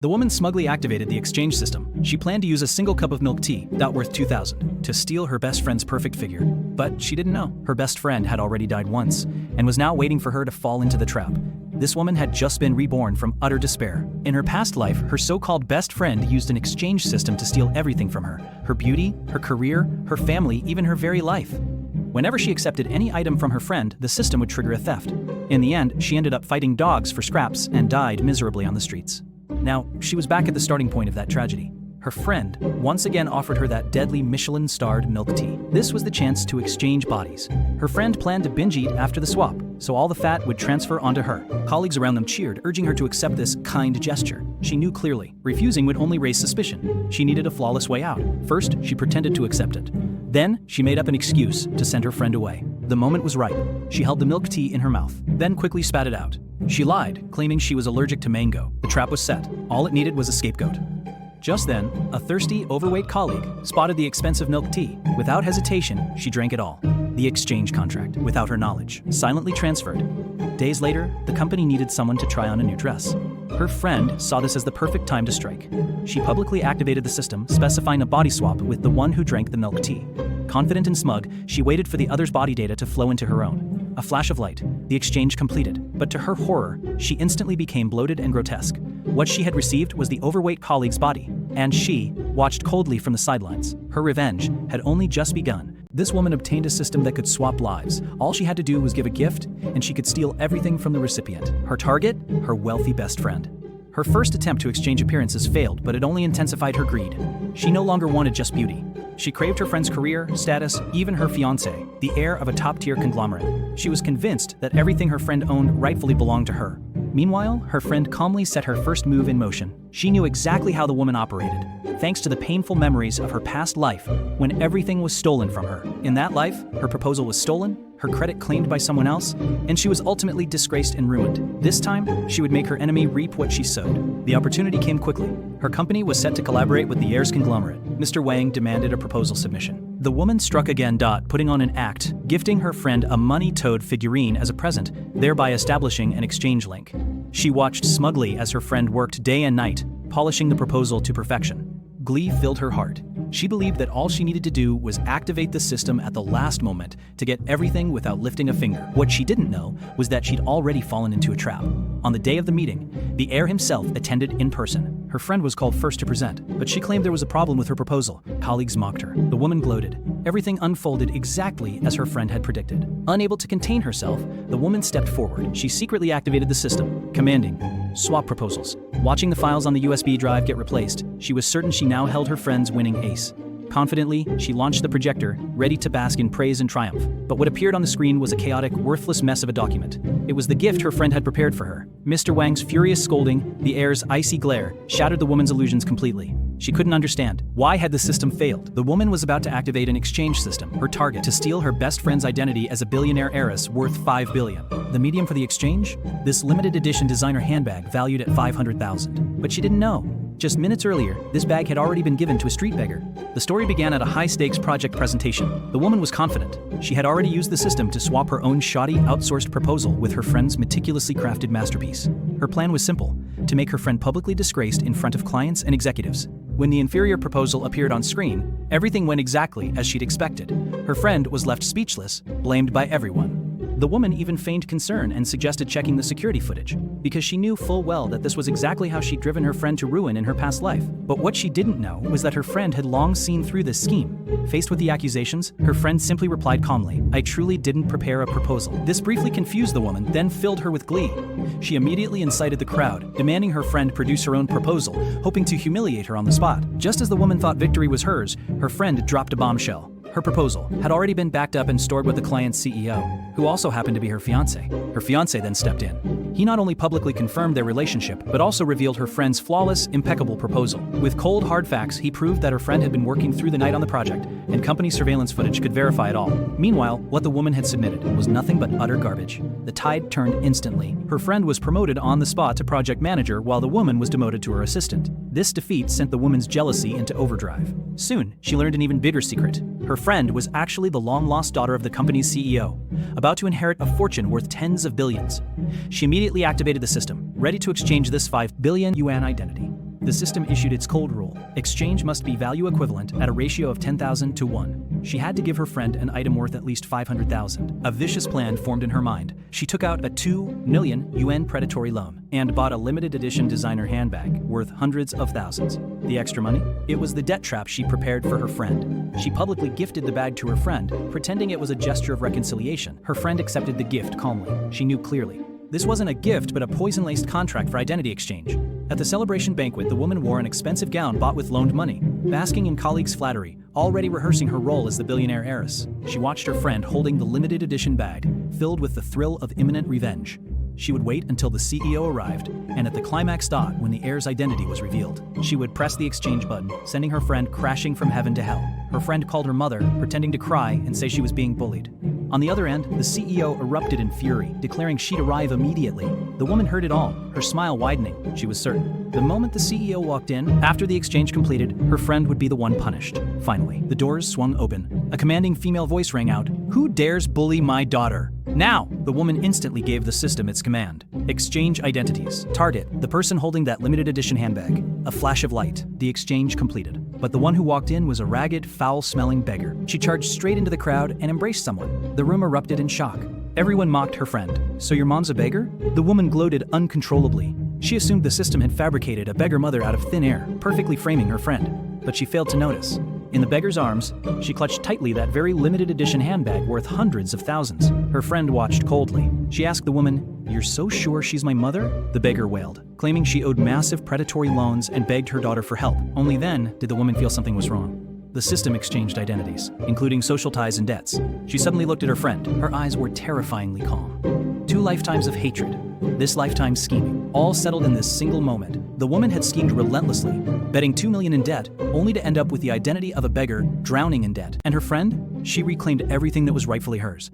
The woman smugly activated the exchange system. She planned to use a single cup of milk tea, that worth $2,000, to steal her best friend's perfect figure. But she didn't know. Her best friend had already died once, and was now waiting for her to fall into the trap. This woman had just been reborn from utter despair. In her past life, her so-called best friend used an exchange system to steal everything from her. Her beauty, her career, her family, even her very life. Whenever she accepted any item from her friend, the system would trigger a theft. In the end, she ended up fighting dogs for scraps and died miserably on the streets. Now, she was back at the starting point of that tragedy. Her friend once again offered her that deadly Michelin-starred milk tea. This was the chance to exchange bodies. Her friend planned to binge eat after the swap, so all the fat would transfer onto her. Colleagues around them cheered, urging her to accept this kind gesture. She knew clearly, refusing would only raise suspicion. She needed a flawless way out. First, she pretended to accept it. Then, she made up an excuse to send her friend away. The moment was right. She held the milk tea in her mouth, then quickly spat it out. She lied, claiming she was allergic to mango. The trap was set. All it needed was a scapegoat. Just then, a thirsty, overweight colleague spotted the expensive milk tea. Without hesitation, she drank it all. The exchange contract, without her knowledge, silently transferred. Days later, the company needed someone to try on a new dress. Her friend saw this as the perfect time to strike. She publicly activated the system, specifying a body swap with the one who drank the milk tea. Confident and smug, she waited for the other's body data to flow into her own. A flash of light, the exchange completed. But to her horror, she instantly became bloated and grotesque. What she had received was the overweight colleague's body, and she watched coldly from the sidelines. Her revenge had only just begun. This woman obtained a system that could swap lives. All she had to do was give a gift, and she could steal everything from the recipient. Her target? Her wealthy best friend. Her first attempt to exchange appearances failed, but it only intensified her greed. She no longer wanted just beauty. She craved her friend's career, status, even her fiancé, the heir of a top-tier conglomerate. She was convinced that everything her friend owned rightfully belonged to her. Meanwhile, her friend calmly set her first move in motion. She knew exactly how the woman operated, thanks to the painful memories of her past life when everything was stolen from her. In that life, her proposal was stolen, her credit claimed by someone else, and she was ultimately disgraced and ruined. This time, she would make her enemy reap what she sowed. The opportunity came quickly. Her company was set to collaborate with the heirs conglomerate. Mr. Wang demanded a proposal submission. The woman struck again, putting on an act, gifting her friend a money-toad figurine as a present, thereby establishing an exchange link. She watched smugly as her friend worked day and night, polishing the proposal to perfection. Glee filled her heart. She believed that all she needed to do was activate the system at the last moment to get everything without lifting a finger. What she didn't know was that she'd already fallen into a trap. On the day of the meeting, the heir himself attended in person. Her friend was called first to present, but she claimed there was a problem with her proposal. Colleagues mocked her. The woman gloated. Everything unfolded exactly as her friend had predicted. Unable to contain herself, the woman stepped forward. She secretly activated the system, commanding swap proposals. Watching the files on the USB drive get replaced, she was certain she now held her friend's winning ace. Confidently, she launched the projector, ready to bask in praise and triumph. But what appeared on the screen was a chaotic, worthless mess of a document. It was the gift her friend had prepared for her. Mr. Wang's furious scolding, the heir's icy glare, shattered the woman's illusions completely. She couldn't understand. Why had the system failed? The woman was about to activate an exchange system, her target, to steal her best friend's identity as a billionaire heiress worth $5 billion. The medium for the exchange? This limited edition designer handbag valued at $500,000. But she didn't know. Just minutes earlier, this bag had already been given to a street beggar. The story began at a high-stakes project presentation. The woman was confident. She had already used the system to swap her own shoddy, outsourced proposal with her friend's meticulously crafted masterpiece. Her plan was simple: to make her friend publicly disgraced in front of clients and executives. When the inferior proposal appeared on screen, everything went exactly as she'd expected. Her friend was left speechless, blamed by everyone. The woman even feigned concern and suggested checking the security footage, because she knew full well that this was exactly how she'd driven her friend to ruin in her past life. But what she didn't know was that her friend had long seen through this scheme. Faced with the accusations, her friend simply replied calmly, "I truly didn't prepare a proposal." This briefly confused the woman, then filled her with glee. She immediately incited the crowd, demanding her friend produce her own proposal, hoping to humiliate her on the spot. Just as the woman thought victory was hers, her friend dropped a bombshell. Her proposal had already been backed up and stored with the client's CEO, who also happened to be her fiancé. Her fiancé then stepped in. He not only publicly confirmed their relationship, but also revealed her friend's flawless, impeccable proposal. With cold, hard facts, he proved that her friend had been working through the night on the project, and company surveillance footage could verify it all. Meanwhile, what the woman had submitted was nothing but utter garbage. The tide turned instantly. Her friend was promoted on the spot to project manager, while the woman was demoted to her assistant. This defeat sent the woman's jealousy into overdrive. Soon, she learned an even bigger secret. Her friend was actually the long-lost daughter of the company's CEO, about to inherit a fortune worth tens of billions. She immediately activated the system, ready to exchange this 5 billion yuan identity. The system issued its cold rule. Exchange must be value equivalent at a ratio of 10,000 to 1. She had to give her friend an item worth at least 500,000. A vicious plan formed in her mind. She took out a 2 million yuan predatory loan and bought a limited edition designer handbag worth hundreds of thousands. The extra money? It was the debt trap she prepared for her friend. She publicly gifted the bag to her friend, pretending it was a gesture of reconciliation. Her friend accepted the gift calmly. She knew clearly. This wasn't a gift, but a poison-laced contract for identity exchange. At the celebration banquet, the woman wore an expensive gown bought with loaned money, basking in colleagues' flattery, already rehearsing her role as the billionaire heiress. She watched her friend holding the limited edition bag, filled with the thrill of imminent revenge. She would wait until the CEO arrived, and at the climax dot, when the heir's identity was revealed, she would press the exchange button, sending her friend crashing from heaven to hell. Her friend called her mother, pretending to cry and say she was being bullied. On the other end, the CEO erupted in fury, declaring she'd arrive immediately. The woman heard it all, her smile widening. She was certain. The moment the CEO walked in, after the exchange completed, her friend would be the one punished. Finally, the doors swung open. A commanding female voice rang out, "Who dares bully my daughter?" Now! The woman instantly gave the system its command. Exchange identities. Target, the person holding that limited edition handbag. A flash of light. The exchange completed. But the one who walked in was a ragged, foul-smelling beggar. She charged straight into the crowd and embraced someone. The room erupted in shock. Everyone mocked her friend. "So your mom's a beggar?" The woman gloated uncontrollably. She assumed the system had fabricated a beggar mother out of thin air, perfectly framing her friend. But she failed to notice. In the beggar's arms, she clutched tightly that very limited edition handbag worth hundreds of thousands. Her friend watched coldly. She asked the woman, "You're so sure she's my mother?" The beggar wailed, claiming she owed massive predatory loans and begged her daughter for help. Only then did the woman feel something was wrong. The system exchanged identities, including social ties and debts. She suddenly looked at her friend. Her eyes were terrifyingly calm. 2 lifetimes of hatred, this lifetime scheming, all settled in this single moment. The woman had schemed relentlessly, betting 2 million in debt, only to end up with the identity of a beggar drowning in debt. And her friend? She reclaimed everything that was rightfully hers.